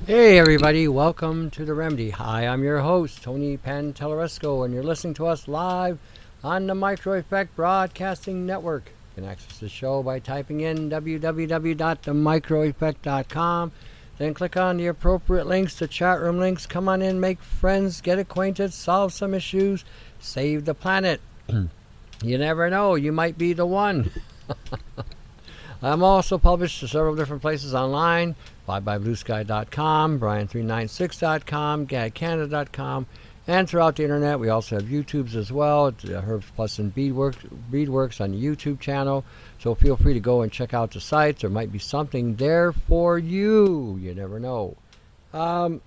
Hey everybody, welcome to The Remedy. Hi, I'm your host, Tony Pantelleresco, and you're listening to us live on the Micro Effect Broadcasting Network. You can access the show by typing in www.themicroeffect.com. Then click on the appropriate links, the chat room links. Come on in, make friends, get acquainted, solve some issues, save the planet. You never know, you might be the one. I'm also published to several different places online, flybybluesky.com, brian396.com, gadcanada.com, and throughout the internet. We also have YouTubes as well, Herbs Plus and Beadworks on the YouTube channel. So feel free to go and check out the sites. There might be something there for you. You never know. I've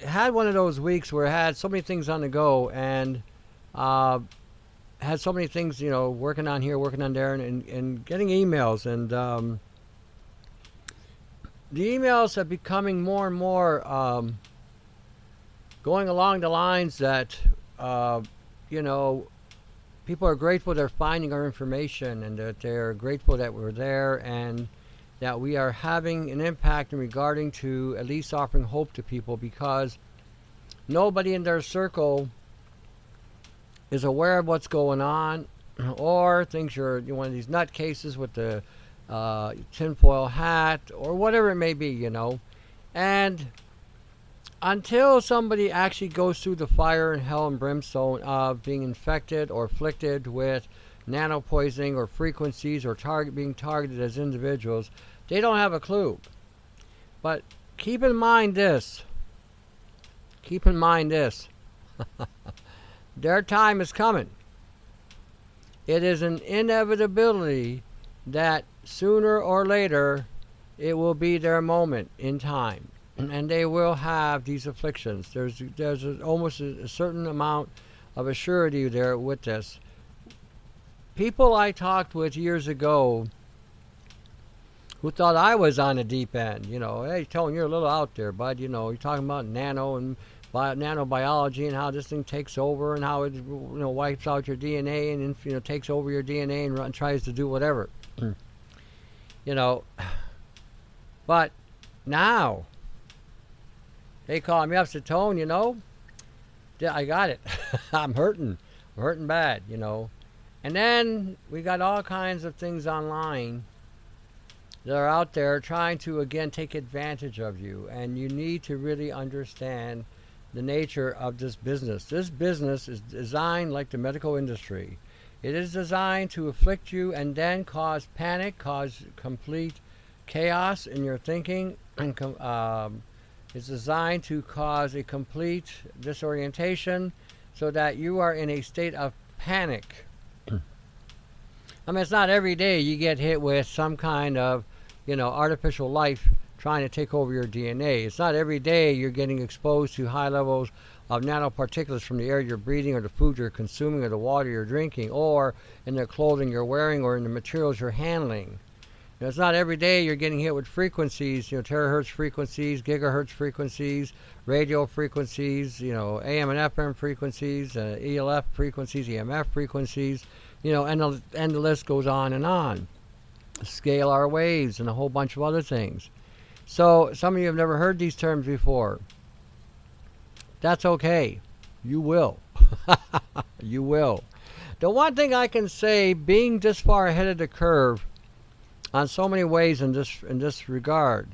had one of those weeks where I had so many things on the go and had so many things, working on here, working on there, and getting emails. And the emails are becoming more and more going along the lines that, people are grateful they're finding our information and that they're grateful that we're there and that we are having an impact in regarding to at least offering hope to people, because nobody in their circle is aware of what's going on, or thinks you're one of these nutcases with the tinfoil hat, or whatever it may be, And until somebody actually goes through the fire and hell and brimstone of being infected or afflicted with nanopoisoning or frequencies or being targeted as individuals, they don't have a clue. But keep in mind this. Their time is coming. It is an inevitability that sooner or later it will be their moment in time, and they will have these afflictions. There's almost a certain amount of assurity there with this. People I talked with years ago who thought I was on the deep end, hey Tony, you're a little out there, bud, you're talking about nanobiology and how this thing takes over and how it wipes out your DNA and takes over your DNA and tries to do whatever. But now they call me up and say, Tone, I got it. I'm hurting bad, And then we got all kinds of things online that are out there trying to again take advantage of you, and you need to really understand the nature of this business. This business is designed like the medical industry. It is designed to afflict you and then cause panic, cause complete chaos in your thinking, and it's designed to cause a complete disorientation so that you are in a state of panic. I mean, it's not every day you get hit with some kind of, artificial life trying to take over your DNA. It's not every day you're getting exposed to high levels of nanoparticulates from the air you're breathing, or the food you're consuming, or the water you're drinking, or in the clothing you're wearing, or in the materials you're handling. It's not every day you're getting hit with frequencies, terahertz frequencies, gigahertz frequencies, radio frequencies, AM and FM frequencies, ELF frequencies, EMF frequencies, and the list goes on and on. Scalar waves and a whole bunch of other things. So some of you have never heard these terms before. That's okay. You will. You will. The one thing I can say, being this far ahead of the curve on so many ways in this regard,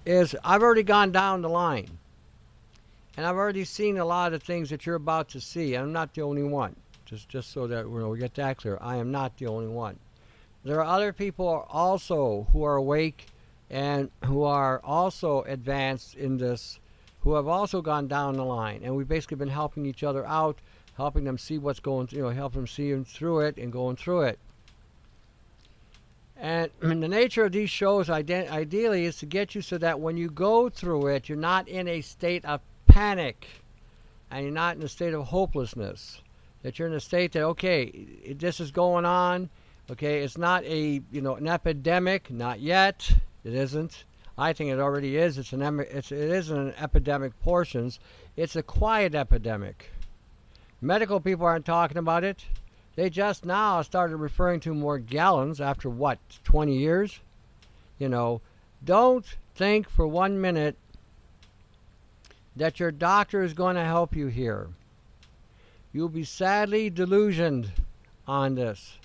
is I've already gone down the line. And I've already seen a lot of things that you're about to see. And I'm not the only one. Just so that we get that clear. I am not the only one. There are other people also who are awake and who are also advanced in this, who have also gone down the line. And we've basically been helping each other out, helping them see what's going, helping them see through it and going through it. And the nature of these shows ideally is to get you so that when you go through it, you're not in a state of panic and you're not in a state of hopelessness. That you're in a state that, okay, this is going on. Okay, it's not an epidemic, not yet. It isn't. I think it already is. It is an epidemic portions. It's a quiet epidemic. Medical people aren't talking about it. They just now started referring to more gallons after 20 years? You know, don't think for 1 minute that your doctor is going to help you here. You'll be sadly delusioned on this.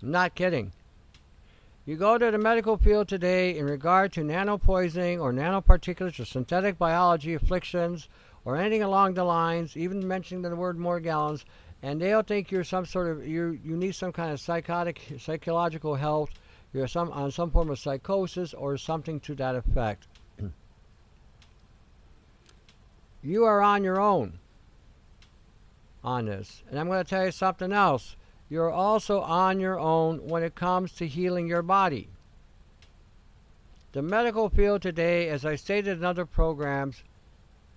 I'm not kidding. You go to the medical field today in regard to nanopoisoning or nanoparticulates or synthetic biology afflictions or anything along the lines, even mentioning the word Morgellons, and they'll think you're some sort of, you need some kind of psychological health, you're on some form of psychosis or something to that effect. You are on your own on this. And I'm going to tell you something else. You're also on your own when it comes to healing your body. The medical field today, as I stated in other programs,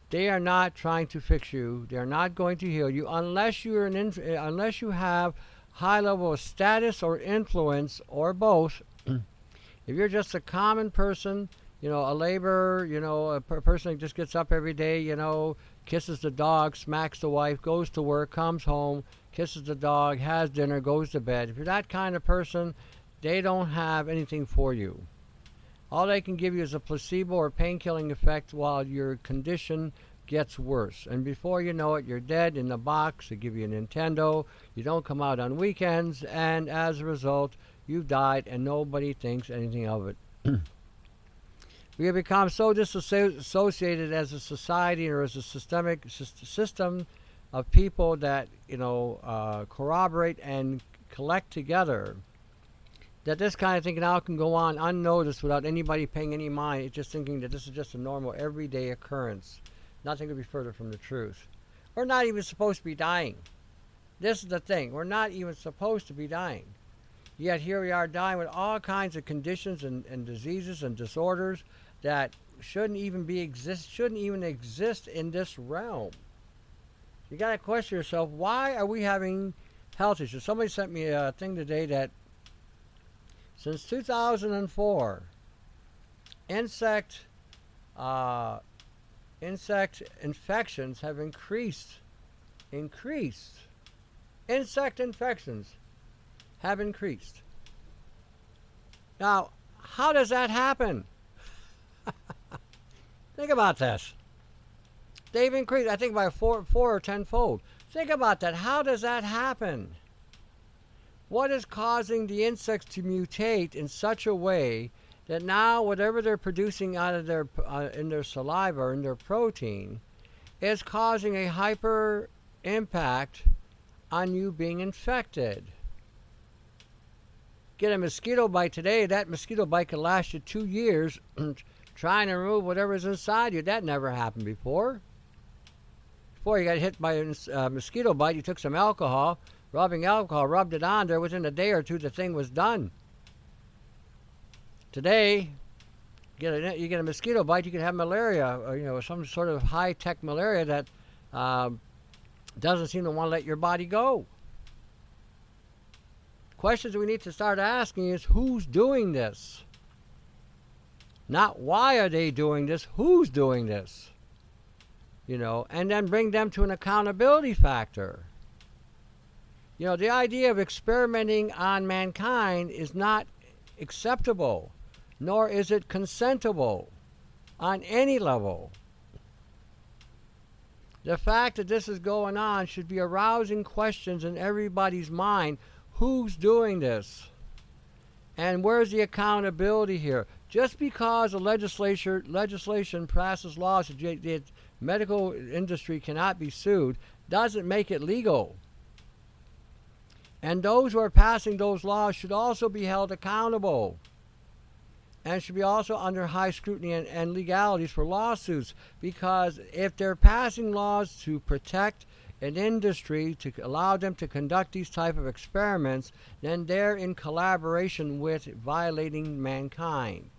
they are not trying to fix you. They're not going to heal you unless unless you have high level of status or influence or both. If you're just a common person, you know, a laborer, you know, a person that just gets up every day, you know, kisses the dog, smacks the wife, goes to work, comes home, kisses the dog, has dinner, goes to bed. If you're that kind of person, they don't have anything for you. All they can give you is a placebo or pain-killing effect while your condition gets worse. And before you know it, you're dead in the box. They give you a Nintendo. You don't come out on weekends. And as a result, you've died and nobody thinks anything of it. We have become so disassociated as a society or as a systemic system of people that, you know, corroborate and collect together, that this kind of thing now can go on unnoticed without anybody paying any mind. It's just thinking that this is just a normal everyday occurrence. Nothing could be further from the truth. We're not even supposed to be dying. This is the thing. We're not even supposed to be dying. Yet here we are dying with all kinds of conditions and diseases and disorders that shouldn't even exist in this realm. You got to question yourself, why are we having health issues? Somebody sent me a thing today that since 2004, insect infections have increased. Insect infections have increased. Now, how does that happen? Think about this. They've increased, I think, by 4 or 10-fold. Think about that. How does that happen? What is causing the insects to mutate in such a way that now whatever they're producing out of their in their saliva or in their protein is causing a hyper impact on you being infected? Get a mosquito bite today, that mosquito bite could last you 2 years trying to remove whatever's inside you. That never happened before. Before you got hit by a mosquito bite, you took some alcohol, rubbed it on there. Within a day or two, the thing was done. Today, you get a mosquito bite, you can have malaria, or, you know, some sort of high-tech malaria that doesn't seem to want to let your body go. Questions we need to start asking is, who's doing this? Not why are they doing this, who's doing this? You know, and then bring them to an accountability factor. You know, the idea of experimenting on mankind is not acceptable, nor is it consentable on any level. The fact that this is going on should be arousing questions in everybody's mind. Who's doing this? And where's the accountability here? Just because a legislation passes laws that the medical industry cannot be sued doesn't make it legal. And those who are passing those laws should also be held accountable and should be also under high scrutiny and legalities for lawsuits, because if they're passing laws to protect an industry, to allow them to conduct these type of experiments, then they're in collaboration with violating mankind.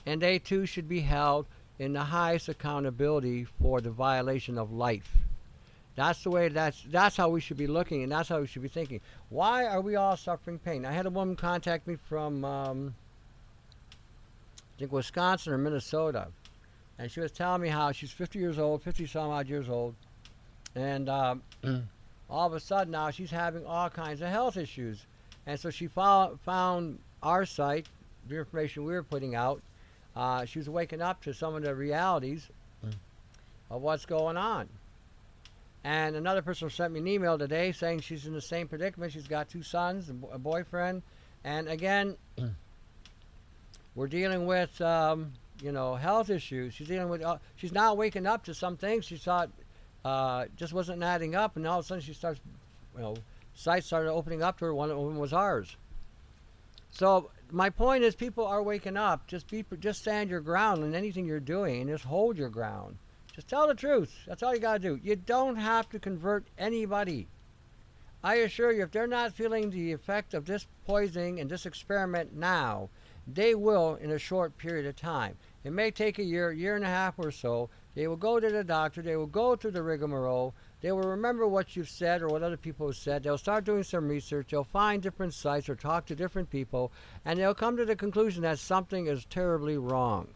And they too should be held in the highest accountability for the violation of life. That's the way, that's how we should be looking, and that's how we should be thinking. Why are we all suffering pain? I had a woman contact me from, I think, Wisconsin or Minnesota. And she was telling me how she's 50 years old, 50-some odd years old. And all of a sudden now she's having all kinds of health issues. And so she found our site, the information we were putting out. She was waking up to some of the realities of what's going on. And another person sent me an email today saying she's in the same predicament. She's got 2 sons, a boyfriend. And again, we're dealing with, health issues. She's dealing with, she's now waking up to some things she thought just wasn't adding up. And all of a sudden she starts, sites started opening up to her. One of them was ours. So my point is, people are waking up. Just stand your ground in anything you're doing, and just hold your ground. Just tell the truth. That's all you got to do. You don't have to convert anybody. I assure you, if they're not feeling the effect of this poisoning and this experiment now, they will in a short period of time. It may take a year and a half or so. They will go to the doctor. They will go through the rigmarole. They will remember what you've said or what other people have said. They'll start doing some research. They'll find different sites or talk to different people, and they'll come to the conclusion that something is terribly wrong.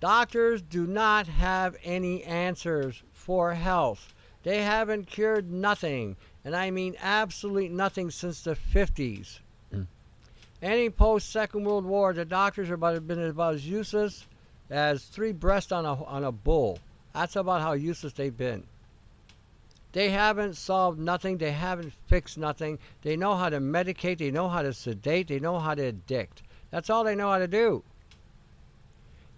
Doctors do not have any answers for health. They haven't cured nothing, and I mean absolutely nothing, since the 50s. Any post-Second World War, the doctors have been about as useless as 3 breasts on a bull. That's about how useless they've been. They haven't solved nothing. They haven't fixed nothing. They know how to medicate. They know how to sedate. They know how to addict. That's all they know how to do.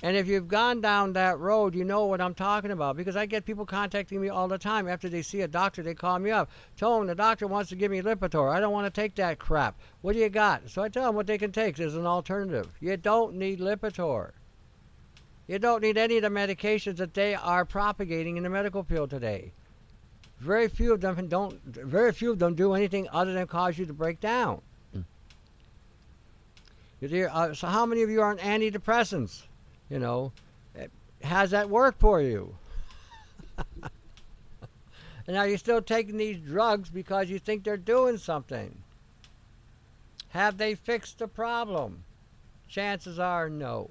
And if you've gone down that road, you know what I'm talking about. Because I get people contacting me all the time. After they see a doctor, they call me up. Tell them the doctor wants to give me Lipitor. I don't want to take that crap. What do you got? So I tell them what they can take as an alternative. You don't need Lipitor. You don't need any of the medications that they are propagating in the medical field today. Very few of them do anything other than cause you to break down. So how many of you are on antidepressants? Has that worked for you? And are you still taking these drugs because you think they're doing something? Have they fixed the problem? Chances are no.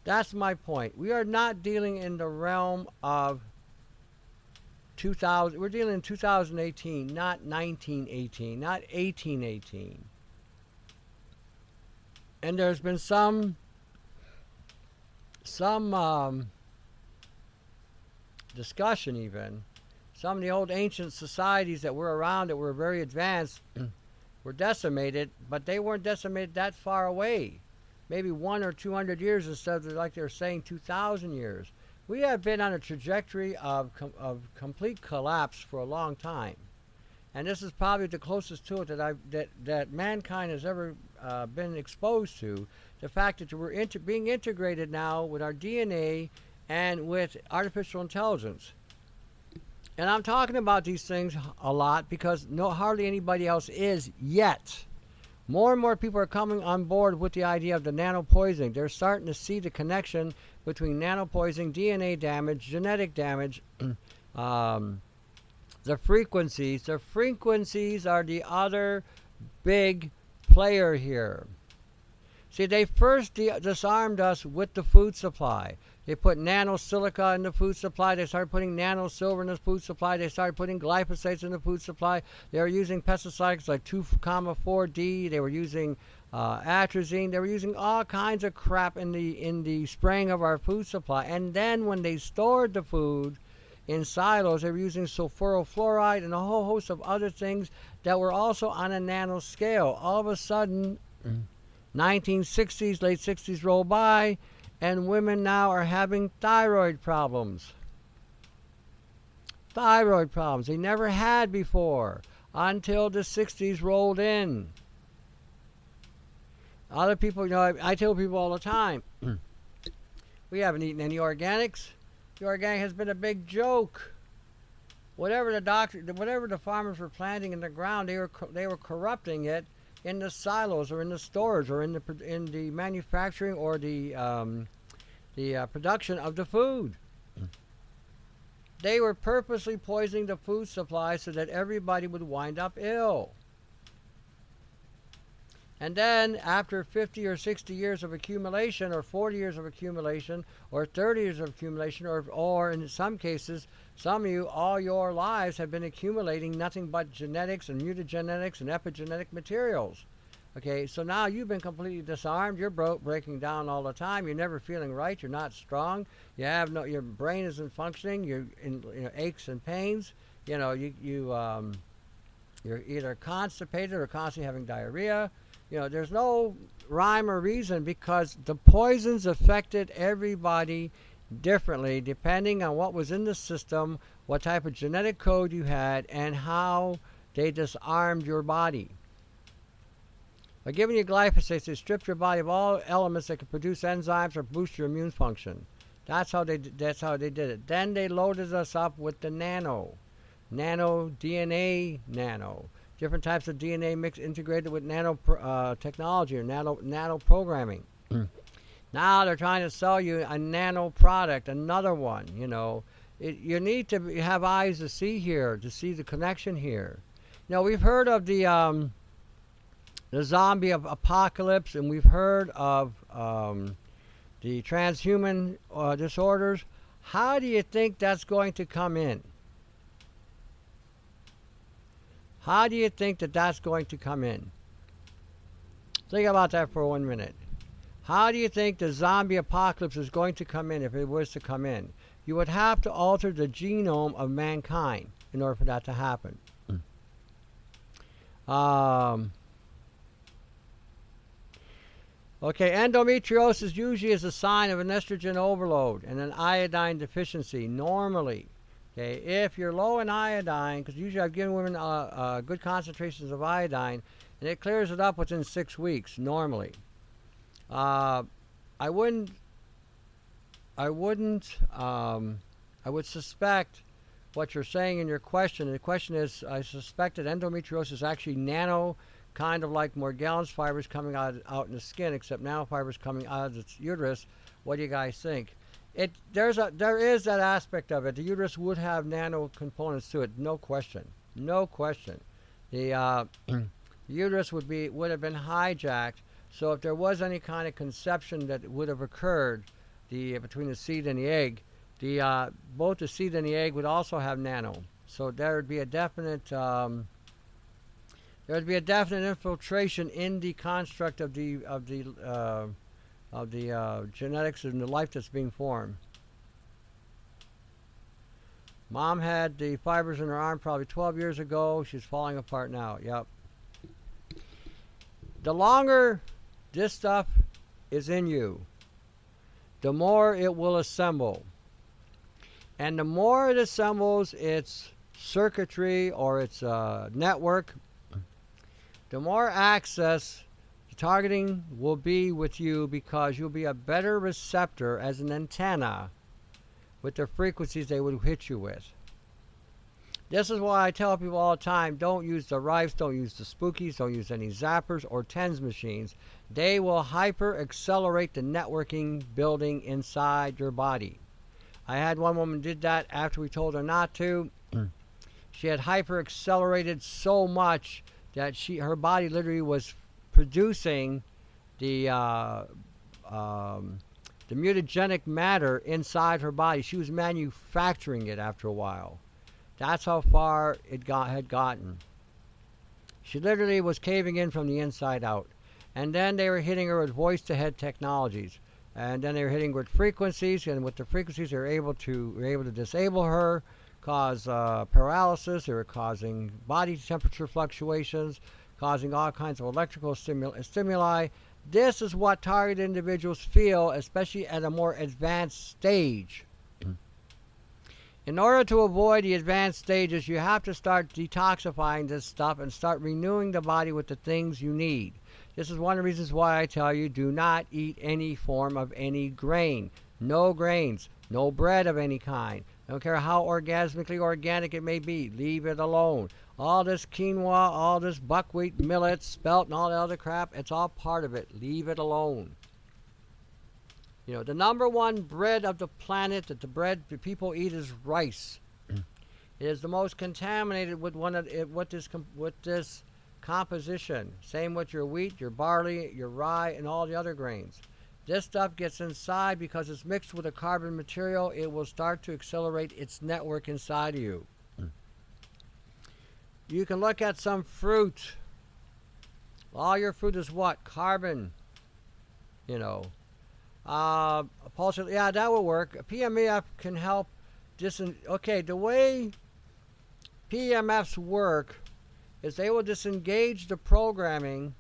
That's my point. We are not dealing in the realm of 2000. We're dealing in 2018, not 1918, not 1818. And there's been some discussion even. Some of the old ancient societies that were around that were very advanced were decimated, but they weren't decimated that far away. Maybe 100 or 200 years instead of, like they're saying, 2,000 years. We have been on a trajectory of complete collapse for a long time. And this is probably the closest to it that mankind has ever been exposed to. The fact that we're being integrated now with our DNA and with artificial intelligence. And I'm talking about these things a lot because hardly anybody else is yet. More and more people are coming on board with the idea of the nanopoisoning. They're starting to see the connection between nanopoisoning, DNA damage, genetic damage, the frequencies. The frequencies are the other big player here. See, they first disarmed us with the food supply. They put nanosilica in the food supply. They started putting nanosilver in the food supply. They started putting glyphosates in the food supply. They were using pesticides like 2,4-D. They were using atrazine. They were using all kinds of crap in the spraying of our food supply. And then when they stored the food in silos, they were using sulfurofluoride and a whole host of other things that were also on a nano scale. All of a sudden, 1960s, late 60s roll by, and women now are having thyroid problems. Thyroid problems they never had before until the 60s rolled in. Other people, I tell people all the time, we haven't eaten any organics. The organic has been a big joke. Whatever the farmers were planting in the ground, they were corrupting it in the silos or in the stores or in the manufacturing or the production of the food. They were purposely poisoning the food supply so that everybody would wind up ill. And then after 50 or 60 years of accumulation, or 40 years of accumulation, or 30 years of accumulation, or in some cases, some of you all your lives have been accumulating nothing but genetics and mutagenetics and epigenetic materials. Okay, so now you've been completely disarmed. You're breaking down all the time. You're never feeling right. You're not strong. You have no. Your brain isn't functioning. You're in aches and pains. You're either constipated or constantly having diarrhea. There's no rhyme or reason, because the poisons affected everybody differently depending on what was in the system, what type of genetic code you had, and how they disarmed your body. By giving you glyphosates, they stripped your body of all elements that could produce enzymes or boost your immune function. That's how they did it. Then they loaded us up with the nano DNA, different types of DNA mix integrated with nano technology or nano programming. Now they're trying to sell you a nano product, another one. You need to have eyes to see here, to see the connection here. We've heard of the zombie apocalypse, and we've heard of the transhuman disorders. How do you think that's going to come in? How do you think that's going to come in? Think about that for 1 minute. How do you think the zombie apocalypse is going to come in if it was to come in? You would have to alter the genome of mankind in order for that to happen. Okay, endometriosis usually is a sign of an estrogen overload and an iodine deficiency normally. Okay, if you're low in iodine, because usually I've given women good concentrations of iodine, and it clears it up within 6 weeks normally. I would suspect what you're saying in your question. The question is, I suspect that endometriosis is actually nano, kind of like Morgellons fibers coming out in the skin, except nanofibers coming out of the uterus. What do you guys think? There is that aspect of it. The uterus would have nano components to it, no question. The uterus would have been hijacked. So if there was any kind of conception that would have occurred, between the seed and the egg, both the seed and the egg would also have nano. So there would be a definite infiltration in the construct of the genetics and the life that's being formed. Mom had the fibers in her arm probably 12 years ago. She's falling apart now. Yep. The longer this stuff is in you, the more it will assemble. And the more it assembles its circuitry or its network, the more access targeting will be with you, because you'll be a better receptor as an antenna with the frequencies they would hit you with. This is why I tell people all the time, don't use the rifes, don't use the spookies, don't use any zappers or TENS machines. They will hyper accelerate the networking building inside your body. I had one woman did that after we told her not to. She had hyper accelerated so much that her body literally was producing the mutagenic matter inside her body. She was manufacturing it after a while. That's how far it had gotten. She literally was caving in from the inside out. And then they were hitting her with voice-to-head technologies. And then they were hitting with frequencies, and with the frequencies they were able to disable her, cause paralysis. They were causing body temperature fluctuations, causing all kinds of electrical stimuli. This is what targeted individuals feel, especially at a more advanced stage. In order to avoid the advanced stages, you have to start detoxifying this stuff and start renewing the body with the things you need. This is one of the reasons why I tell you, do not eat any form of any grain. No grains, no bread of any kind. I don't care how orgasmically organic it may be. Leave it alone. All this quinoa, all this buckwheat, millet, spelt, and all that other crap, it's all part of it. Leave it alone. The number one bread of the planet that the people eat is rice. It is the most contaminated with this composition. Same with your wheat, your barley, your rye, and all the other grains. This stuff gets inside because it's mixed with a carbon material. It will start to accelerate its network inside of you. You can look at some fruit. All your fruit is what? Carbon. You know. Yeah, that will work. PMF can help. Okay, the way PMFs work is they will disengage the programming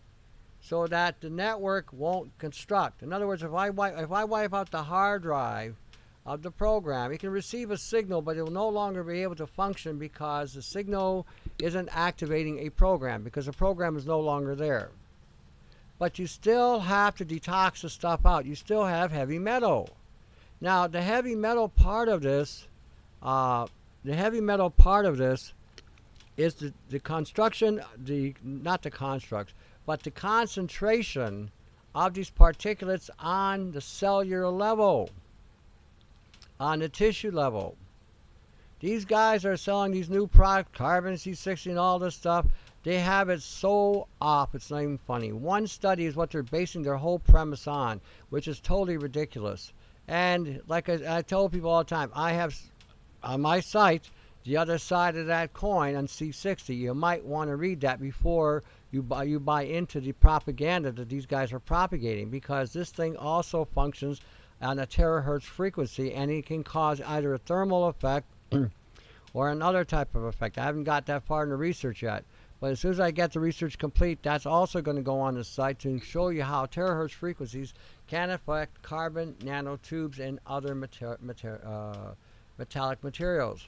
so that the network won't construct. In other words, if I wipe out the hard drive of the program, it can receive a signal, but it will no longer be able to function because the signal isn't activating a program because the program is no longer there. But you still have to detox the stuff out. You still have heavy metal. Now, the heavy metal part of this, is the construction, not the construct, but the concentration of these particulates on the cellular level, on the tissue level. These guys are selling these new products, carbon C60 and all this stuff. They have it so off, it's not even funny. One study is what they're basing their whole premise on, which is totally ridiculous. And like I tell people all the time, I have on my site the other side of that coin on C60. You might want to read that before you buy into the propaganda that these guys are propagating, because this thing also functions on a terahertz frequency, and it can cause either a thermal effect or another type of effect. I haven't got that far in the research yet, but as soon as I get the research complete, that's also going to go on the site to show you how terahertz frequencies can affect carbon nanotubes and other metallic materials.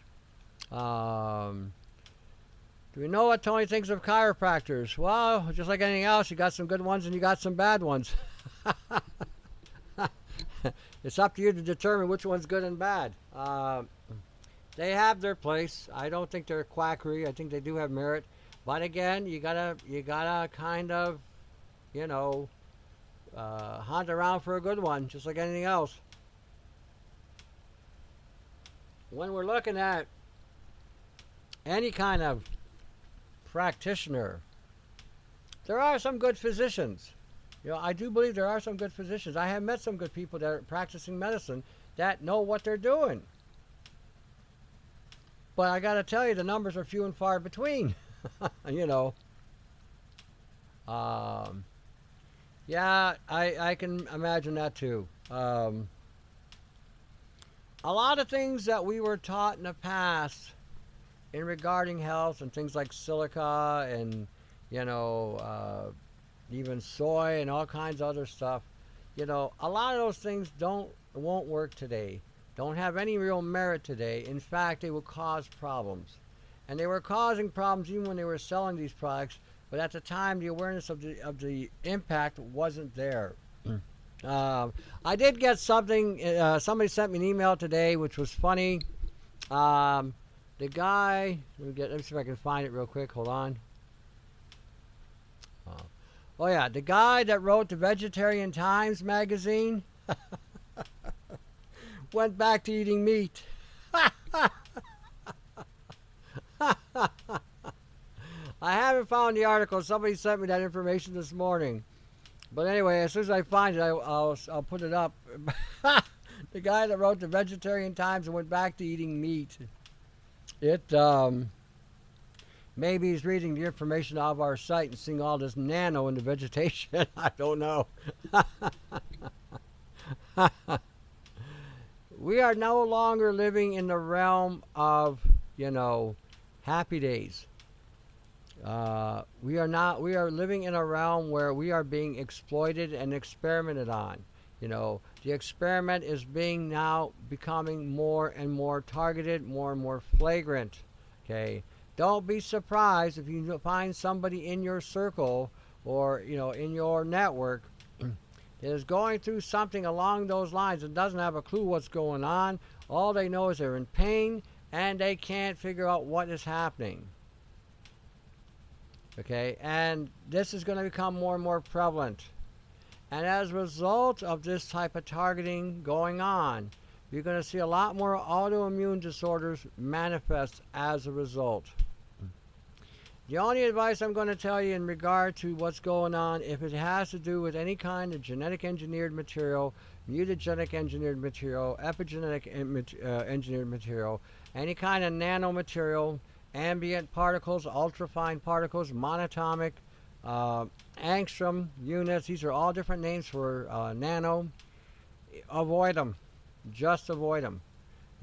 Do we know what Tony thinks of chiropractors? Well, just like anything else, you got some good ones and you got some bad ones. It's up to you to determine which one's good and bad. They have their place. I don't think they're quackery. I think they do have merit. But again, you gotta kind of, hunt around for a good one, just like anything else. When we're looking at any kind of practitioner, there are some good physicians. I do believe there are some good physicians. I have met some good people that are practicing medicine that know what they're doing. But I got to tell you, the numbers are few and far between. Yeah, I can imagine that too. A lot of things that we were taught in the past in regarding health and things like silica and, even soy and all kinds of other stuff, a lot of those things won't work today. Don't have any real merit today. In fact, they will cause problems. And they were causing problems even when they were selling these products, but at the time the awareness of the impact wasn't there. I did get something, somebody sent me an email today which was funny. The guy, let me see if I can find it real quick, hold on. Oh yeah, the guy that wrote the Vegetarian Times magazine went back to eating meat. I haven't found the article. Somebody sent me that information this morning. But anyway, as soon as I find it, I'll put it up. The guy that wrote the Vegetarian Times and went back to eating meat. Maybe he's reading the information off our site and seeing all this nano in the vegetation. I don't know. We are no longer living in the realm of, happy days. We are living in a realm where we are being exploited and experimented on. The experiment is now becoming more and more targeted, more and more flagrant. Okay. Don't be surprised if you find somebody in your circle or, in your network that is going through something along those lines and doesn't have a clue what's going on. All they know is they're in pain and they can't figure out what is happening. Okay, and this is going to become more and more prevalent. And as a result of this type of targeting going on, you're going to see a lot more autoimmune disorders manifest as a result. The only advice I'm going to tell you in regard to what's going on, if it has to do with any kind of genetic engineered material, mutagenic engineered material, epigenetic engineered material, any kind of nanomaterial, ambient particles, ultrafine particles, monatomic, angstrom units, these are all different names for nano. Avoid them. Just avoid them.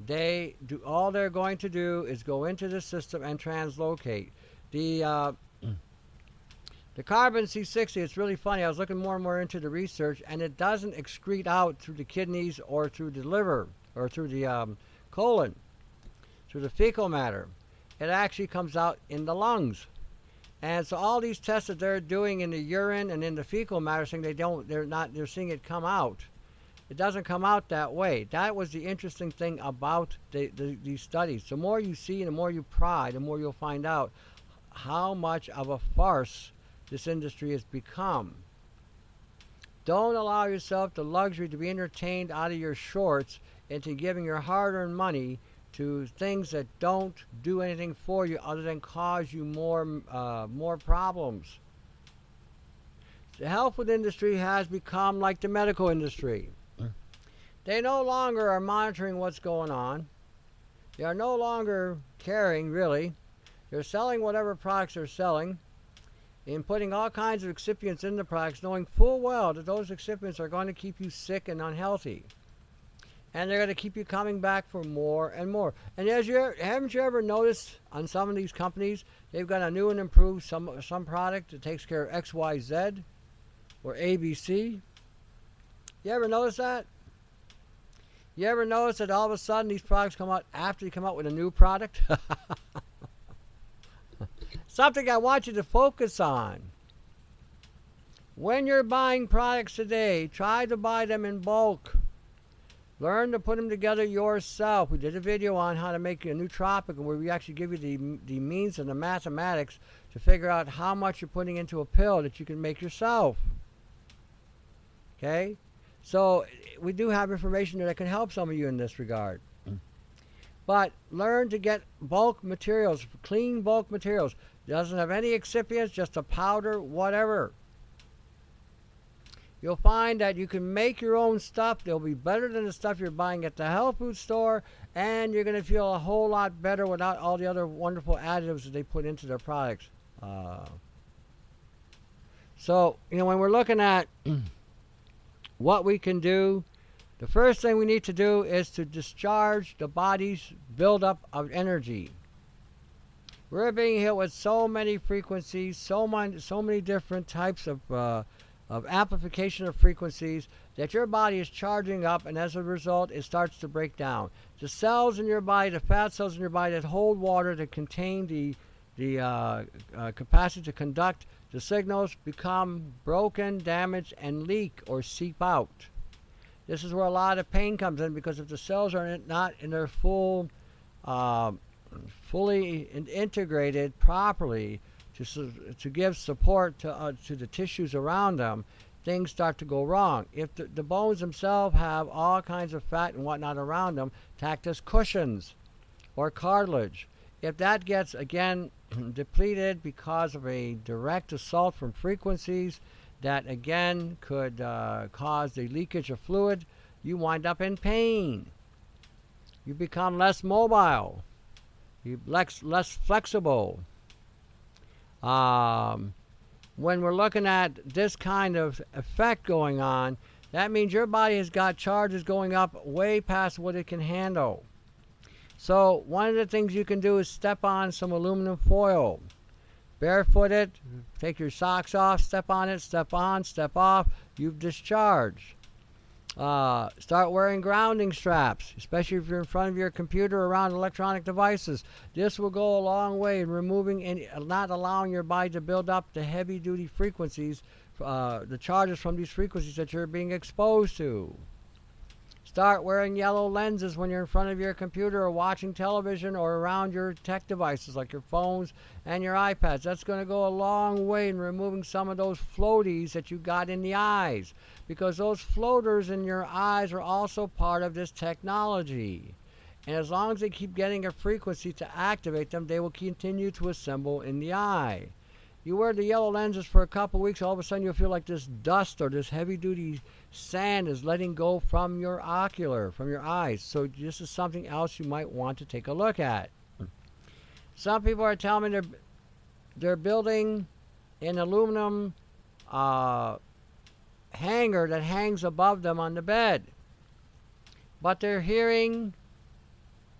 They do all they're going to do is go into the system and translocate. The carbon C60, it's really funny. I was looking more and more into the research, and it doesn't excrete out through the kidneys or through the liver or through the colon, through the fecal matter. It actually comes out in the lungs. And so all these tests that they're doing in the urine and in the fecal matter, saying they're seeing it come out. It doesn't come out that way. That was the interesting thing about these studies. The more you see and the more you pry, the more you'll find out how much of a farce this industry has become. Don't allow yourself the luxury to be entertained out of your shorts into giving your hard-earned money to things that don't do anything for you other than cause you more problems. The health food industry has become like the medical industry. They no longer are monitoring what's going on. They are no longer caring, really. They're selling whatever products they're selling and putting all kinds of excipients in the products, knowing full well that those excipients are going to keep you sick and unhealthy. And they're going to keep you coming back for more and more. And haven't you ever noticed on some of these companies, they've got a new and improved some product that takes care of X, Y, Z or ABC? You ever notice that? You ever notice that all of a sudden these products come out after you come out with a new product? Something I want you to focus on. When you're buying products today, try to buy them in bulk. Learn to put them together yourself. We did a video on how to make a nootropic where we actually give you the means and the mathematics to figure out how much you're putting into a pill that you can make yourself. Okay? So we do have information that can help some of you in this regard. But learn to get bulk materials, clean bulk materials. Doesn't have any excipients, just a powder, whatever. You'll find that you can make your own stuff. They'll be better than the stuff you're buying at the health food store, and you're going to feel a whole lot better without all the other wonderful additives that they put into their products. So, when we're looking at what we can do, the first thing we need to do is to discharge the body's buildup of energy. We're being hit with so many frequencies, so many different types of amplification of frequencies that your body is charging up, and as a result, it starts to break down. The cells in your body, the fat cells in your body that hold water, that contain the capacity to conduct the signals, become broken, damaged, and leak or seep out. This is where a lot of pain comes in, because if the cells are not in their fully integrated properly to give support to the tissues around them, things start to go wrong. If the bones themselves have all kinds of fat and whatnot around them, act as cushions or cartilage. If that gets, again, depleted because of a direct assault from frequencies that, again, could cause the leakage of fluid, you wind up in pain. You become less mobile. You're less flexible. When we're looking at this kind of effect going on, that means your body has got charges going up way past what it can handle. So one of the things you can do is step on some aluminum foil. Barefooted, take your socks off, step on it, step on, step off, you've discharged. Start wearing grounding straps, especially if you're in front of your computer or around electronic devices. This will go a long way in removing and not allowing your body to build up the heavy duty frequencies, the charges from these frequencies that you're being exposed to. Start wearing yellow lenses when you're in front of your computer or watching television or around your tech devices like your phones and your iPads. That's going to go a long way in removing some of those floaties that you got in the eyes, because those floaters in your eyes are also part of this technology. And as long as they keep getting a frequency to activate them, they will continue to assemble in the eye. You wear the yellow lenses for a couple weeks, all of a sudden you'll feel like this dust or this heavy-duty sand is letting go from your from your eyes. So this is something else you might want to take a look at. Some people are telling me they're building an aluminum hanger that hangs above them on the bed. But they're hearing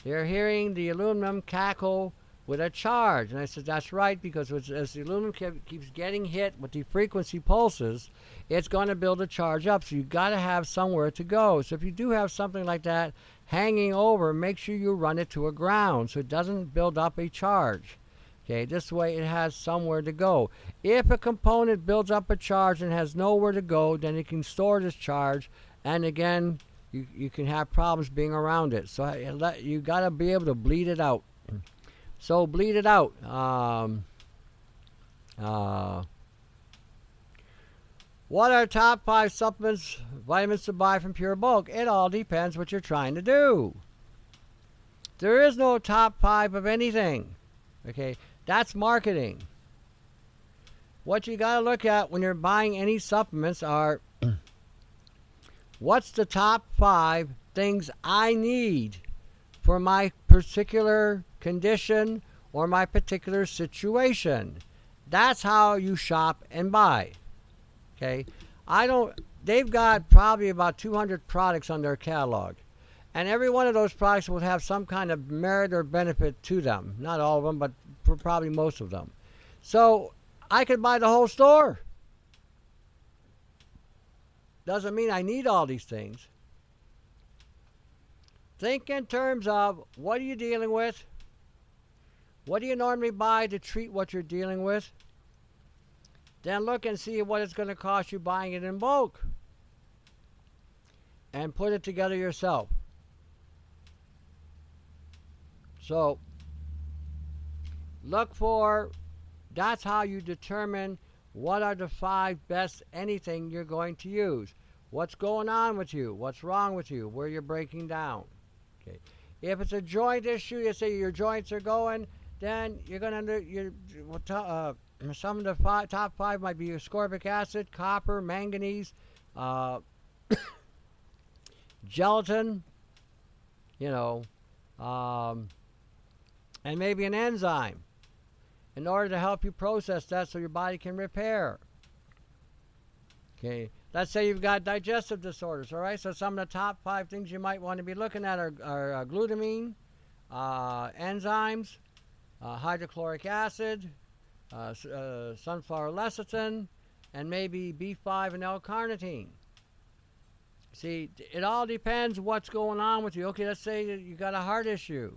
the aluminum cackle with a charge. And I said, that's right, because as the aluminum keeps getting hit with the frequency pulses, it's going to build a charge up. So you've got to have somewhere to go. So if you do have something like that hanging over, make sure you run it to a ground so it doesn't build up a charge. Okay, this way it has somewhere to go. If a component builds up a charge and has nowhere to go, then it can store this charge, and again, you can have problems being around it. So you got to be able to bleed it out. So bleed it out. What are top 5 supplements, vitamins to buy from Pure Bulk? It all depends what you're trying to do. There is no top 5 of anything. Okay, that's marketing. What you got to look at when you're buying any supplements are what's the top 5 things I need for my particular condition or my particular situation. That's how you shop and buy. Okay, they've got probably about 200 products on their catalog, and every one of those products will have some kind of merit or benefit to them. Not all of them, but probably most of them. So I could buy the whole store. Doesn't mean I need all these things. Think in terms of what are you dealing with? What do you normally buy to treat what you're dealing with? Then look and see what it's going to cost you buying it in bulk. And put it together yourself. So, that's how you determine what are the 5 best anything you're going to use. What's going on with you? What's wrong with you? Where you're breaking down. Okay. If it's a joint issue, you say your joints are going, then you're going to some of the top 5 might be ascorbic acid, copper, manganese, gelatin, and maybe an enzyme in order to help you process that so your body can repair. Okay, let's say you've got digestive disorders, all right? So some of the top 5 things you might want to be looking at are glutamine, enzymes, hydrochloric acid, sunflower lecithin, and maybe B5 and L-carnitine. See, it all depends what's going on with you. Okay, let's say you got a heart issue.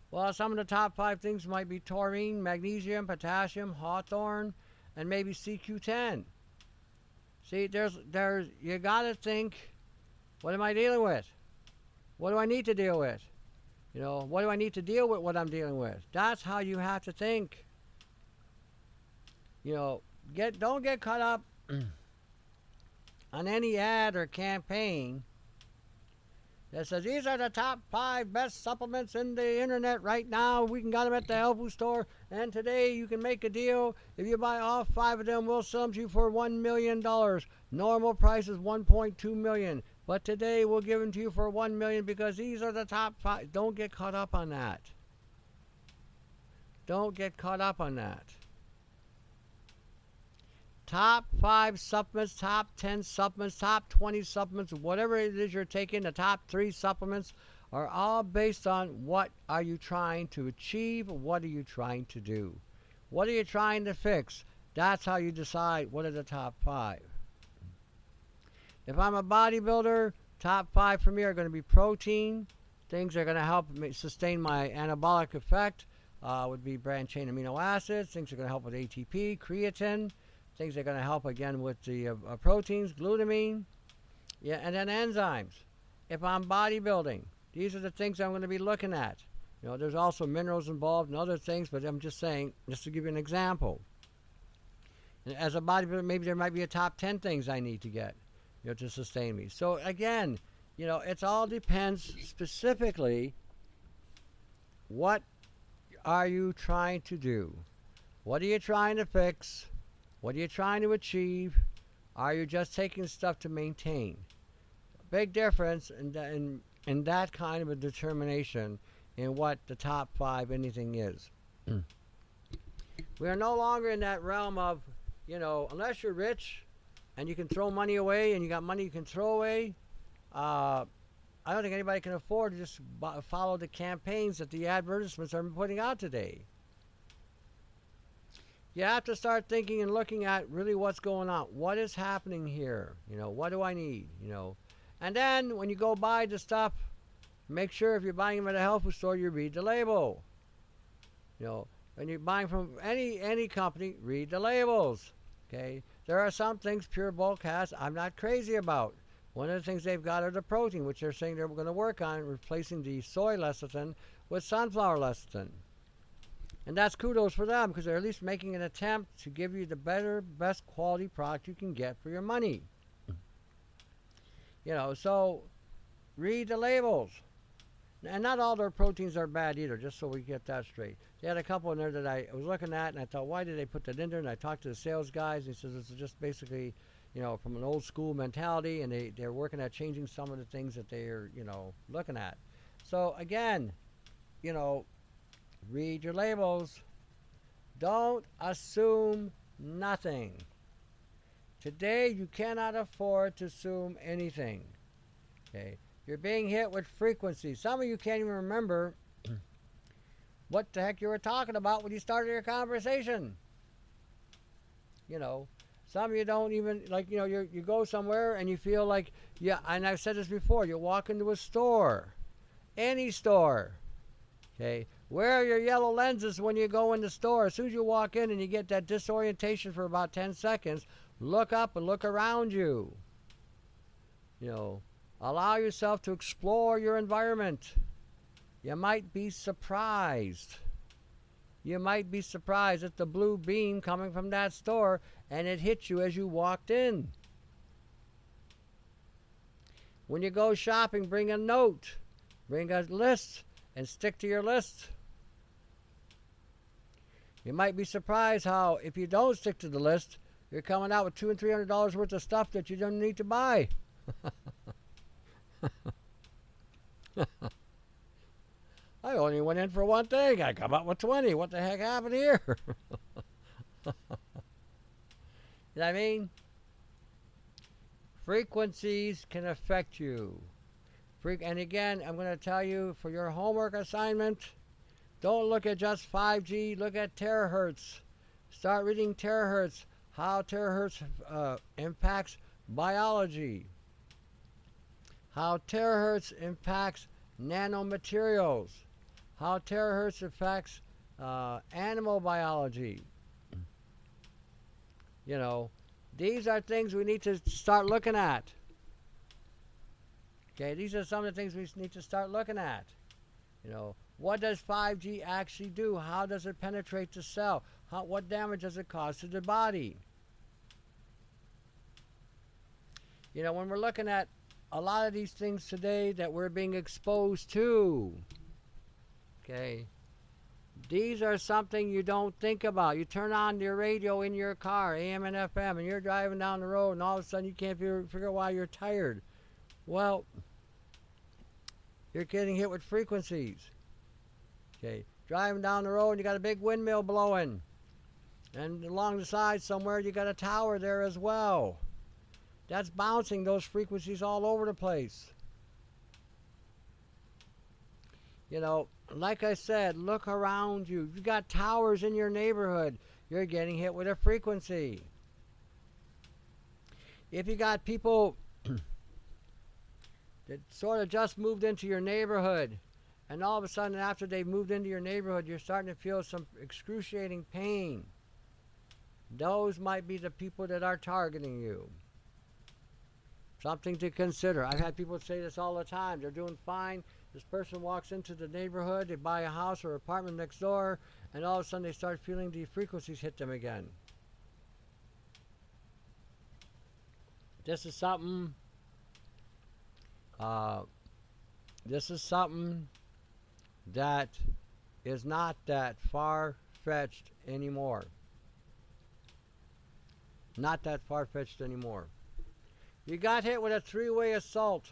Well, some of the top 5 things might be taurine, magnesium, potassium, hawthorn, and maybe CQ10. See, you got to think, what am I dealing with? What do I need to deal with? What do I need to deal with what I'm dealing with? That's how you have to think. Don't get caught up on any ad or campaign that says these are the top 5 best supplements in the internet right now. We can get them at the health food store, and today you can make a deal. If you buy all 5 of them, we'll sell them to you for $1 million. Normal price is $1.2 million, but today we'll give them to you for $1 million because these are the top 5. Don't get caught up on that. Don't get caught up on that. Top 5 supplements, top 10 supplements, top 20 supplements, whatever it is you're taking, the top 3 supplements are all based on what are you trying to achieve, what are you trying to do, what are you trying to fix. That's how you decide what are the top 5. If I'm a bodybuilder, top 5 for me are going to be protein. Things that are going to help sustain my anabolic effect would be branched-chain amino acids. Things that are going to help with ATP, creatine. Things that are going to help again with the proteins, glutamine, and then enzymes. If I'm bodybuilding, these are the things I'm going to be looking at. There's also minerals involved and other things, but I'm just saying, just to give you an example. As a bodybuilder, maybe there might be a top 10 things I need to get, to sustain me. So again, it all depends specifically What are you trying to do? What are you trying to fix? What are you trying to achieve? Are you just taking stuff to maintain? Big difference in that kind of a determination in what the top 5 anything is. We are no longer in that realm of, unless you're rich and you can throw money away and you got money you can throw away, I don't think anybody can afford to just follow the campaigns that the advertisements are putting out today. You have to start thinking and looking at really what's going on. What is happening here? What do I need? And then when you go buy the stuff, make sure if you're buying them at a health food store, you read the label. When you're buying from any company, read the labels. Okay? There are some things Pure Bulk has I'm not crazy about. One of the things they've got are the protein, which they're saying they're going to work on replacing the soy lecithin with sunflower lecithin. And that's kudos for them because they're at least making an attempt to give you the best quality product you can get for your money. So read the labels. And not all their proteins are bad either, just so we get that straight. They had a couple in there that I was looking at, and I thought, why did they put that in there? And I talked to the sales guys, and he says it's just basically, from an old school mentality, and they're working at changing some of the things that they're, looking at. So again, read your labels. Don't assume nothing. Today, you cannot afford to assume anything. Okay? You're being hit with frequencies. Some of you can't even remember what the heck you were talking about when you started your conversation. Some of you don't even, you go somewhere and you feel like, and I've said this before, you walk into a store, any store, okay? Wear your yellow lenses when you go in the store. As soon as you walk in and you get that disorientation for about 10 seconds, look up and look around you. Allow yourself to explore your environment. You might be surprised. You might be surprised at the blue beam coming from that store and it hit you as you walked in. When you go shopping, bring a note, bring a list, and stick to your list. You might be surprised how, if you don't stick to the list, you're coming out with $200 and $300 worth of stuff that you don't need to buy. I only went in for one thing. I come out with 20. What the heck happened here? You know what I mean? Frequencies can affect you. And again, I'm going to tell you for your homework assignment, don't look at just 5G. Look at terahertz. Start reading terahertz. How terahertz impacts biology. How terahertz impacts nanomaterials. How terahertz affects animal biology. These are things we need to start looking at. Okay, these are some of the things we need to start looking at. What does 5G actually do? How does it penetrate the cell? What damage does it cause to the body? When we're looking at a lot of these things today that we're being exposed to, okay, these are something you don't think about. You turn on your radio in your car, AM and FM, and you're driving down the road, and all of a sudden you can't figure out why you're tired. Well, you're getting hit with frequencies. Okay, driving down the road, and you got a big windmill blowing, and along the side somewhere you got a tower there as well. That's bouncing those frequencies all over the place. Like I said, look around you. You've got towers in your neighborhood. You're getting hit with a frequency. If you got people that sort of just moved into your neighborhood, and all of a sudden after they've moved into your neighborhood, you're starting to feel some excruciating pain, those might be the people that are targeting you. Something to consider. I've had people say this all the time. They're doing fine. This person walks into the neighborhood, they buy a house or apartment next door, and all of a sudden they start feeling the frequencies hit them again. This is something that is not that far-fetched anymore. Not that far-fetched anymore. You got hit with a three-way assault.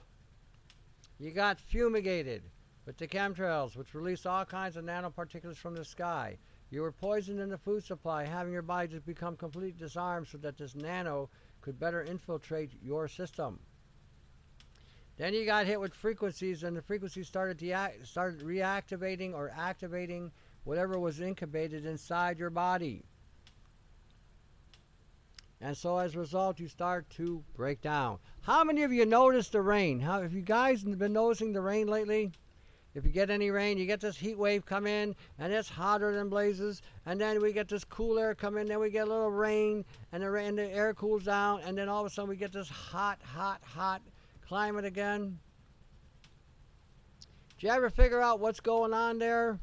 You got fumigated with the chemtrails, which release all kinds of nanoparticulates from the sky. You were poisoned in the food supply, having your body just become completely disarmed so that this nano could better infiltrate your system. Then you got hit with frequencies, and the frequencies started reactivating or activating whatever was incubated inside your body. And so as a result, you start to break down. How many of you noticed the rain? Have you guys been noticing the rain lately? If you get any rain, you get this heat wave come in, and it's hotter than blazes. And then we get this cool air come in, then we get a little rain, and the air cools down, and then all of a sudden we get this hot climate again. Did you ever figure out what's going on there?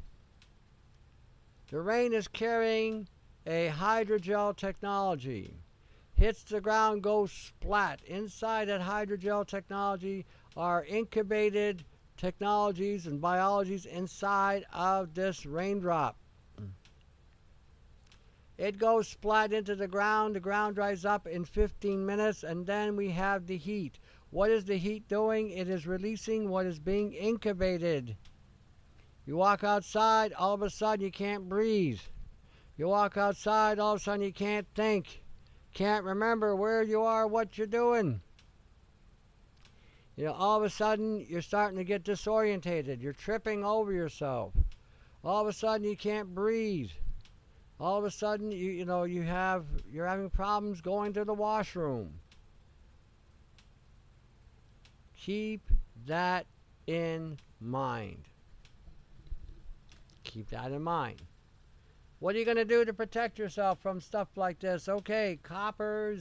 The rain is carrying a hydrogel technology. Hits the ground, goes splat. Inside that hydrogel technology are incubated technologies and biologies inside of this raindrop. It goes splat into the ground dries up in 15 minutes, and then we have the heat. What is the heat doing? It is releasing what is being incubated. You walk outside, all of a sudden you can't breathe. You walk outside, all of a sudden you can't think. Can't remember where you are, what you're doing. You know, all of a sudden you're starting to get disorientated. You're tripping over yourself. All of a sudden you can't breathe. All of a sudden you're having problems going to the washroom. Keep that in mind. Keep that in mind. What are you going to do to protect yourself from stuff like this? Okay, copper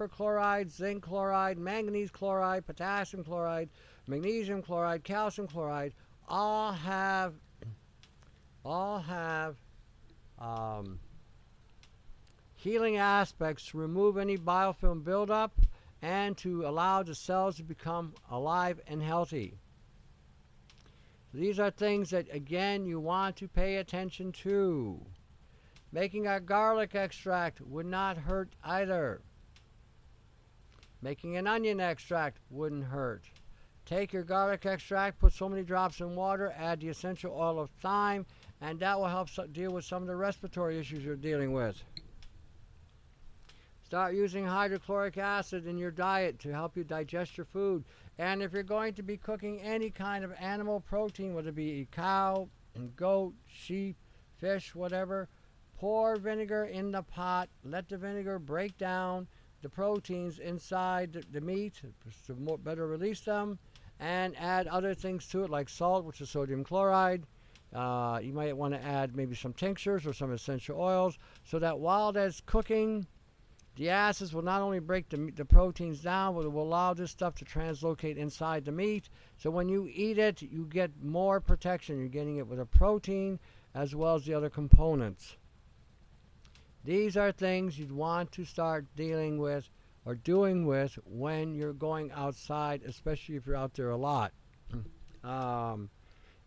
chloride, zinc chloride, manganese chloride, potassium chloride, magnesium chloride, calcium chloride, all have healing aspects to remove any biofilm buildup and to allow the cells to become alive and healthy. These are things that, again, you want to pay attention to. Making a garlic extract would not hurt either. Making an onion extract wouldn't hurt. Take your garlic extract, put so many drops in water, add the essential oil of thyme, and that will help deal with some of the respiratory issues you're dealing with. Start using hydrochloric acid in your diet to help you digest your food. And if you're going to be cooking any kind of animal protein, whether it be cow, and goat, sheep, fish, whatever, pour vinegar in the pot. Let the vinegar break down the proteins inside the meat to better release them, and add other things to it like salt, which is sodium chloride. You might want to add maybe some tinctures or some essential oils so that while that's cooking, the acids will not only break the proteins down, but it will allow this stuff to translocate inside the meat. So when you eat it, you get more protection. You're getting it with a protein as well as the other components. These are things you'd want to start dealing with or doing with when you're going outside, especially if you're out there a lot.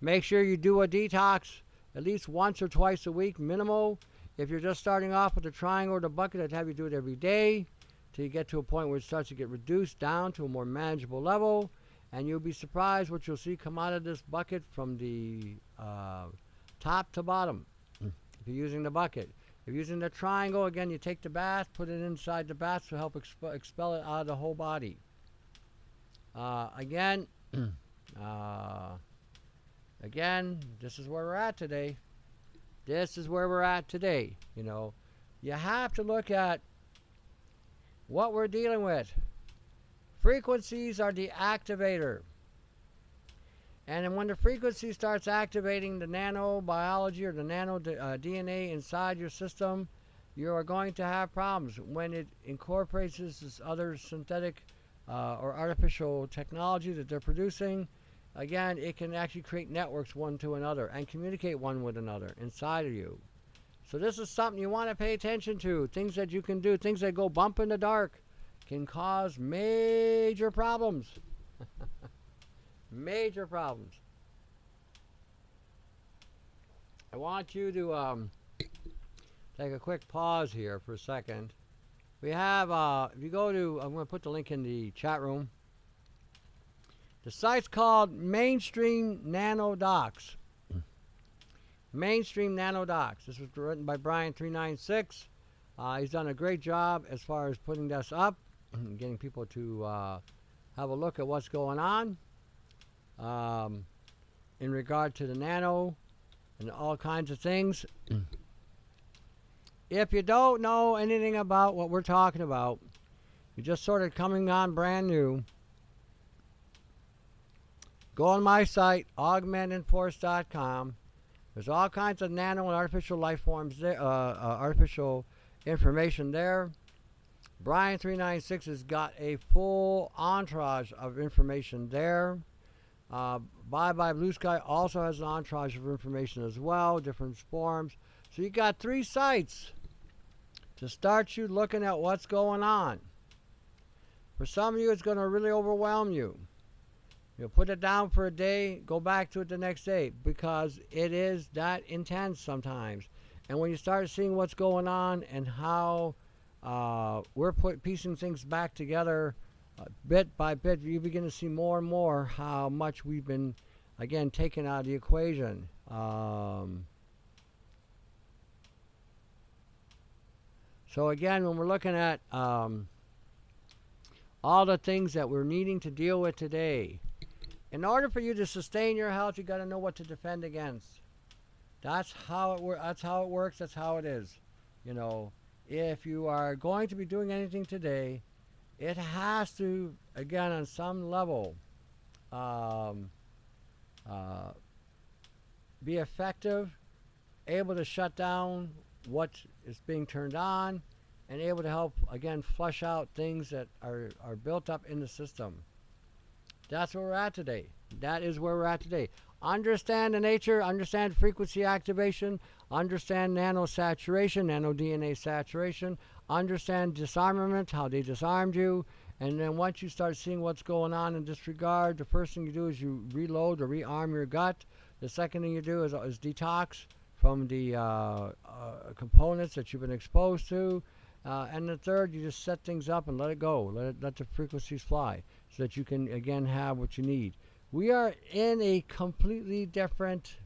Make sure you do a detox at least once or twice a week, minimal. If you're just starting off with the triangle or the bucket, I'd have you do it every day till you get to a point where it starts to get reduced down to a more manageable level. And you'll be surprised what you'll see come out of this bucket from the top to bottom if you're using the bucket. If you're using the triangle, again, you take the bath, put it inside the bath to help expel it out of the whole body. Again, this is where we're at today. This is where we're at today. You know, you have to look at what we're dealing with. Frequencies are the activator. And then when the frequency starts activating the nanobiology or the nano DNA inside your system, you are going to have problems. When it incorporates this other synthetic or artificial technology that they're producing, again, it can actually create networks one to another and communicate one with another inside of you. So this is something you want to pay attention to. Things that you can do, things that go bump in the dark can cause major problems. Major problems. I want you to take a quick pause here for a second. We have, if you go to, I'm going to put the link in the chat room. The site's called Mainstream Nanodocs. Mainstream Nanodocs. This was written by Brian396. He's done a great job as far as putting this up and getting people to have a look at what's going on in regard to the nano and all kinds of things. If you don't know anything about what we're talking about, you're just sort of coming on brand new, go on my site, augmentandforce.com. There's all kinds of nano and artificial life forms there, artificial information there. Brian396 has got a full entourage of information there. Bye Bye Blue Sky also has an entourage of information as well, different forms. So you got 3 sites to start you looking at what's going on. For some of you, it's going to really overwhelm you. You'll put it down for a day, go back to it the next day, because it is that intense sometimes. And when you start seeing what's going on and how we're piecing things back together bit by bit, you begin to see more and more how much we've been, again, taken out of the equation. So again, when we're looking at all the things that we're needing to deal with today, in order for you to sustain your health, you got to know what to defend against. That's how it works. That's how it works. That's how it is. You know, if you are going to be doing anything today, it has to, again, on some level, be effective, able to shut down what is being turned on, and able to help, again, flush out things that are built up in the system. That's where we're at today. That is where we're at today. Understand the nature, understand frequency activation, understand nanosaturation, nano DNA saturation, understand disarmament, how they disarmed you, and then once you start seeing what's going on in this regard, the first thing you do is you reload or rearm your gut. The second thing you do is detox from the components that you've been exposed to. And the third, you just set things up and let it go. Let the frequencies fly so that you can, again, have what you need. We are in a completely different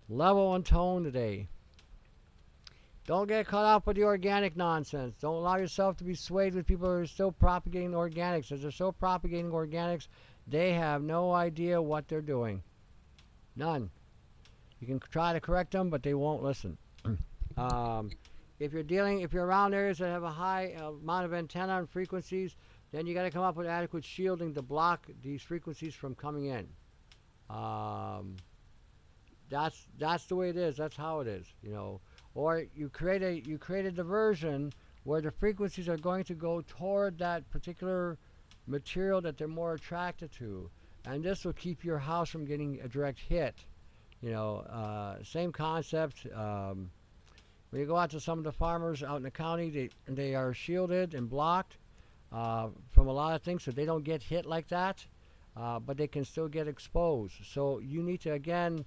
level and tone today. Don't get caught up with the organic nonsense. Don't allow yourself to be swayed with people who are still propagating organics. As they're still propagating organics, they have no idea what they're doing. None. You can try to correct them, but they won't listen. If you're around areas that have a high amount of antenna and frequencies, then you got to come up with adequate shielding to block these frequencies from coming in. That's the way it is. That's how it is, you know. Or you create a diversion where the frequencies are going to go toward that particular material that they're more attracted to, and this will keep your house from getting a direct hit. You know, same concept. When you go out to some of the farmers out in the county, they are shielded and blocked from a lot of things, so they don't get hit like that, but they can still get exposed. So you need to, again,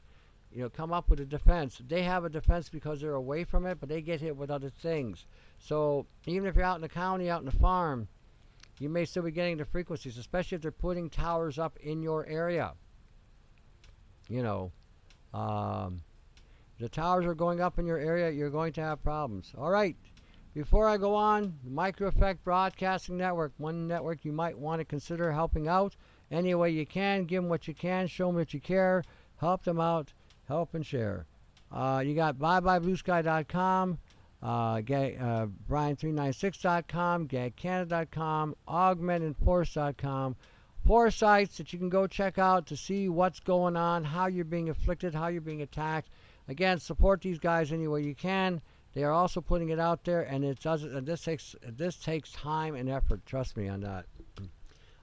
you know, come up with a defense. They have a defense because they're away from it, but they get hit with other things. So even if you're out in the county, out in the farm, you may still be getting the frequencies, especially if they're putting towers up in your area. You know, the towers are going up in your area, you're going to have problems. All right. Before I go on, the Micro Effect Broadcasting Network, one network you might want to consider helping out any way you can. Give them what you can, show them that you care, help them out, help and share. You got byebyebluesky.com, Brian396.com, gagcanada.com, augmentandforce.com. 4 sites that you can go check out to see what's going on, how you're being afflicted, how you're being attacked. Again, support these guys any way you can. They are also putting it out there, and this takes time and effort. Trust me on that.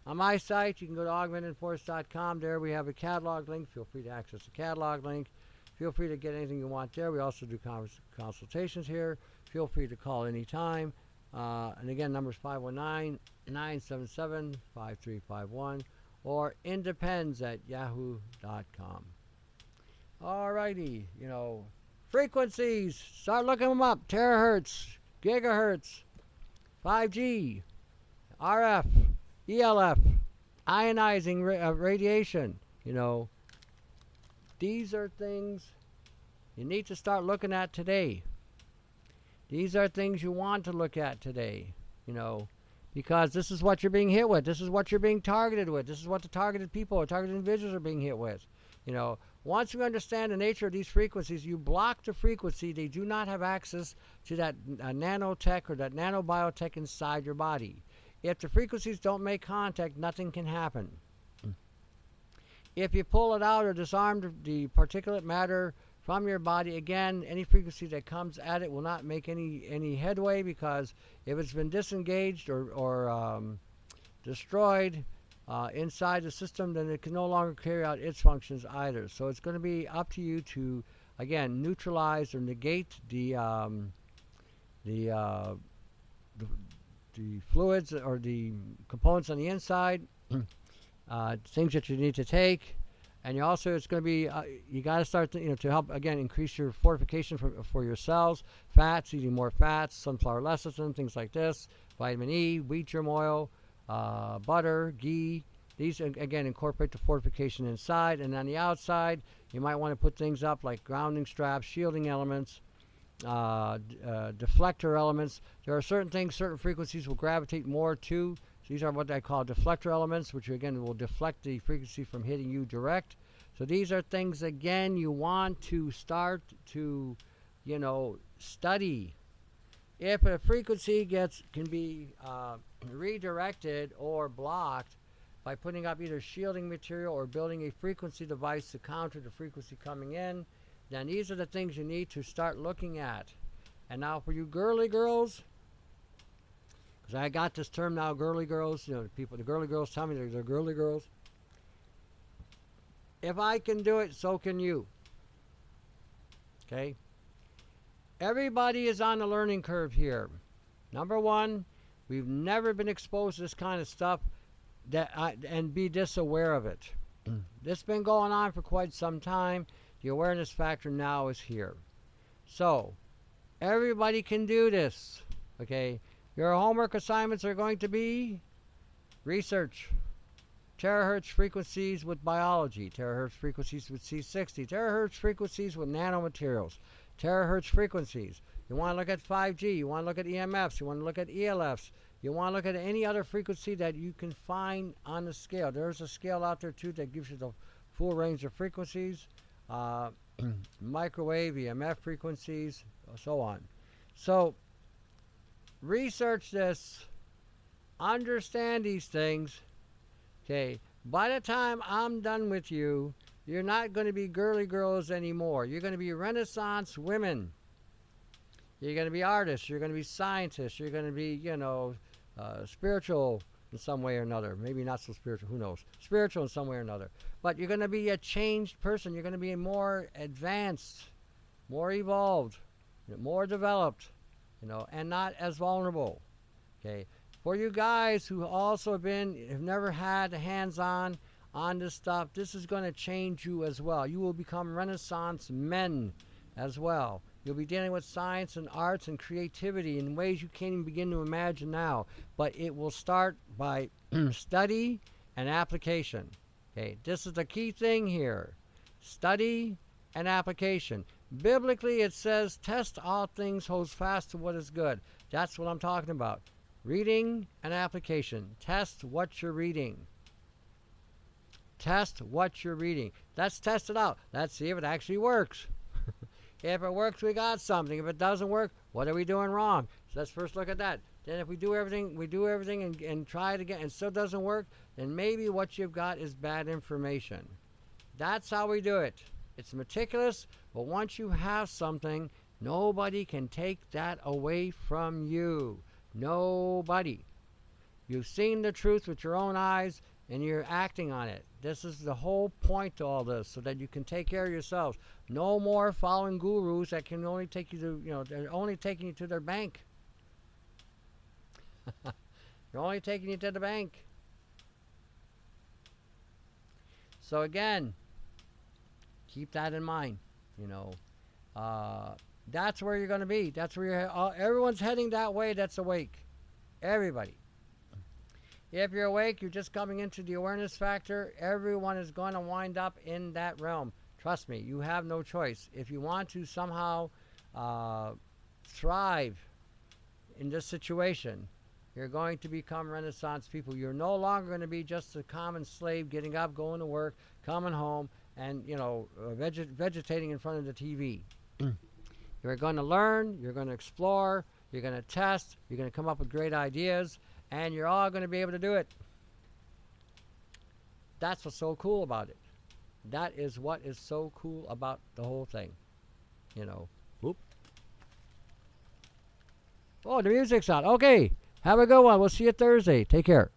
On my site, you can go to augmentandforce.com. There we have a catalog link. Feel free to access the catalog link. Feel free to get anything you want there. We also do consultations here. Feel free to call anytime. And again, number is 519-977-5351 or independs@yahoo.com. Alrighty, frequencies. Start looking them up. Terahertz, gigahertz, 5G, RF, ELF, ionizing radiation. These are things you need to start looking at today. These are things you want to look at today, because this is what you're being hit with. This is what you're being targeted with. This is what the targeted people or targeted individuals are being hit with. Once you understand the nature of these frequencies, you block the frequency. They do not have access to that nanotech or that nanobiotech inside your body. If the frequencies don't make contact, nothing can happen. If you pull it out or disarm the particulate matter from your body, again, any frequency that comes at it will not make any headway, because if it's been disengaged or destroyed inside the system, then it can no longer carry out its functions either. So it's going to be up to you to, again, neutralize or negate the fluids or the components on the inside, things that you need to take. And it's going to be, you got to start, to help, again, increase your fortification for your cells. Fats, eating more fats, sunflower lecithin, things like this, vitamin E, wheat germ oil, butter, ghee. These, again, incorporate the fortification inside. And on the outside, you might want to put things up like grounding straps, shielding elements, deflector elements. There are certain things, certain frequencies will gravitate more to. These are what I call deflector elements, which again will deflect the frequency from hitting you direct. So these are things, again, you want to start to, study. If a frequency can be redirected or blocked by putting up either shielding material or building a frequency device to counter the frequency coming in, then these are the things you need to start looking at. And now for you girly girls, because I got this term now, girly girls. The girly girls tell me they're girly girls. If I can do it, so can you. Okay? Everybody is on the learning curve here. Number one, we've never been exposed to this kind of stuff and be this aware of it. This has been going on for quite some time. The awareness factor now is here. So, everybody can do this. Okay? Your homework assignments are going to be research. Terahertz frequencies with biology. Terahertz frequencies with C60. Terahertz frequencies with nanomaterials. Terahertz frequencies. You want to look at 5G. You want to look at EMFs. You want to look at ELFs. You want to look at any other frequency that you can find on the scale. There's a scale out there too that gives you the full range of frequencies. Microwave, EMF frequencies, so on. So, research this, understand these things. Okay, by the time I'm done with you, you're not going to be girly girls anymore. You're going to be Renaissance women. You're going to be artists. You're going to be scientists. You're going to be, spiritual in some way or another. Maybe not so spiritual, who knows? Spiritual in some way or another. But you're going to be a changed person. You're going to be more advanced, more evolved, more developed. And not as vulnerable. Okay, for you guys who also have never had hands-on this stuff, this is going to change you as well. You will become Renaissance men as well. You'll be dealing with science and arts and creativity in ways you can't even begin to imagine now. But it will start by study and application. Okay, this is the key thing here: study and application. Biblically, it says, test all things, hold fast to what is good. That's what I'm talking about. Reading and application. Test what you're reading. Test what you're reading. Let's test it out. Let's see if it actually works. If it works, we got something. If it doesn't work, what are we doing wrong? So let's first look at that. Then if we do everything and try it again and still doesn't work, then maybe what you've got is bad information. That's how we do it. It's meticulous, but once you have something, nobody can take that away from you. Nobody. You've seen the truth with your own eyes, and you're acting on it. This is the whole point to all this, so that you can take care of yourselves. No more following gurus that can only take you to, they're only taking you to their bank. They're only taking you to the bank. So again, Keep that in mind. You know, that's where you're going to be. That's where everyone's heading that way. That's awake. Everybody. If you're awake, you're just coming into the awareness factor. Everyone is going to wind up in that realm. Trust me, you have no choice. If you want to somehow thrive in this situation, you're going to become Renaissance people. You're no longer going to be just a common slave getting up, going to work, coming home, and, you know, vegetating in front of the TV. You're going to learn, you're going to explore, you're going to test, you're going to come up with great ideas, and you're all going to be able to do it. That's what's so cool about it. That is what is so cool about the whole thing. You know. Whoop. Oh, the music's on. Okay. Have a good one. We'll see you Thursday. Take care.